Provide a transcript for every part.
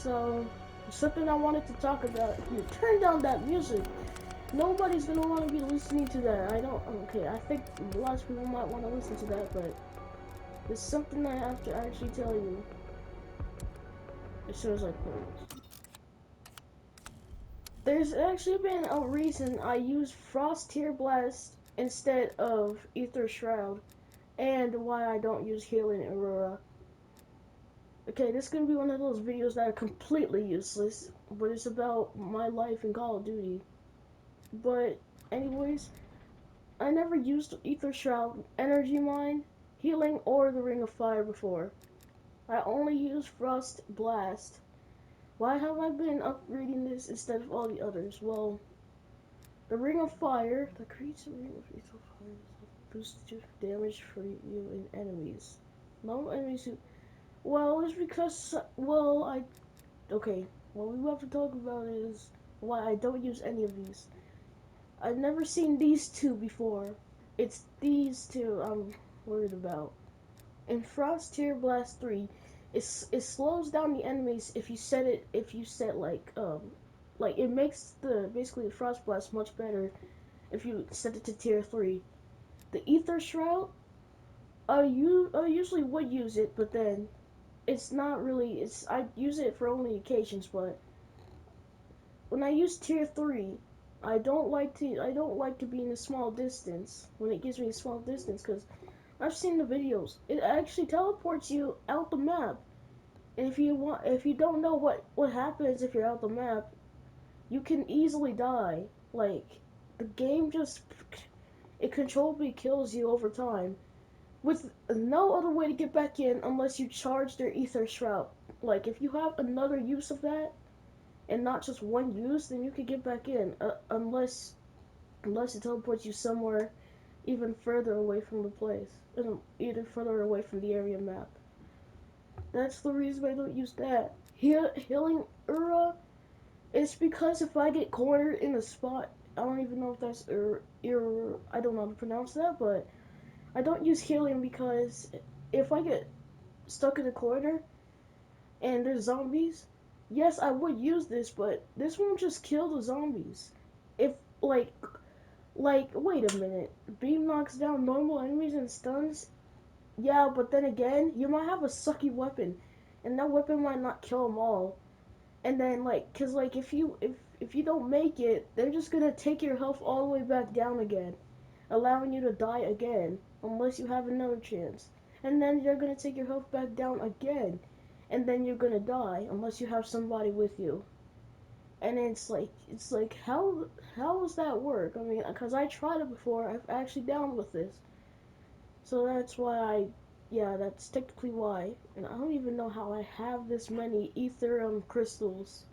so something I wanted to talk about. You turn down that music. Nobody's gonna want to be listening to that. I don't. Okay, I think lots of people might want to listen to that, but it's something I have to actually tell you as soon as I play this. There's actually been a reason I use Frost Tear Blast instead of Aether Shroud, and why I don't use Healing Aurora. Okay, this is gonna be one of those videos that are completely useless, but it's about my life in Call of Duty. But, anyways, I never used Aether Shroud, Energy Mine, Healing, or the Ring of Fire before. I only used Frost Blast. Why have I been upgrading this instead of all the others? Well, the Ring of Fire, the creature Ring of Lethal Fire, boosts damage for you and enemies. No enemies who. Well, it's because. Okay, what we have to talk about is why I don't use any of these. I've never seen these two before. It's these two I'm worried about. In Frost Tear Blast 3, it slows down the enemies if you set like it makes the basically the Frost Blast much better if you set it to tier 3. The Aether Shroud, I usually would use it, but then it's not really I use it for only occasions, but when I use tier 3, I don't like to be in a small distance when it gives me a small distance because I've seen the videos. It actually teleports you out the map. And if you don't know what happens if you're out the map, you can easily die. Like the game just it controllably kills you over time with no other way to get back in unless you charge their Aether Shroud. Like if you have another use of that and not just one use, then you can get back in unless it teleports you somewhere even further away from the place, even further away from the area map. That's the reason I don't use that. Healing Ura is because if I get cornered in a spot, I don't even know if that's I don't know how to pronounce that, but I don't use healing because if I get stuck in a corner and there's zombies, yes, I would use this, but this won't just kill the zombies. If wait a minute, beam knocks down normal enemies and stuns. Yeah, but then again, you might have a sucky weapon, and that weapon might not kill them all. And then cause if you don't make it, they're just gonna take your health all the way back down again, allowing you to die again unless you have another chance. And then they're gonna take your health back down again, and then you're gonna die unless you have somebody with you. And it's like how does that work? I mean, cause I tried it before. I've actually down with this. So that's why yeah, that's technically why. And I don't even know how I have this many Aether crystals.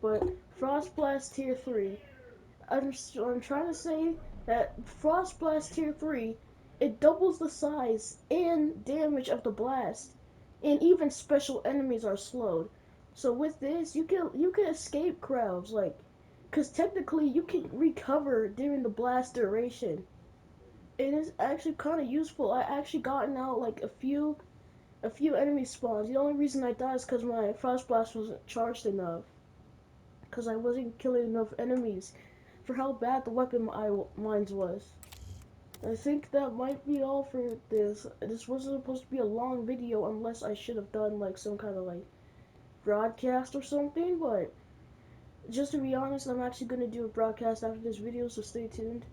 But Frost Blast Tier 3. I'm trying to say that Frost Blast Tier 3, it doubles the size and damage of the blast. And even special enemies are slowed. So with this, you can escape crowds, cause technically you can recover during the blast duration. It is actually kind of useful. I actually gotten out like a few enemy spawns. The only reason I died is because my frost blast wasn't charged enough. Because I wasn't killing enough enemies for how bad the weapon mines was. I think that might be all for this. This wasn't supposed to be a long video unless I should have done like some kind of like broadcast or something. But just to be honest, I'm actually gonna do a broadcast after this video, so stay tuned.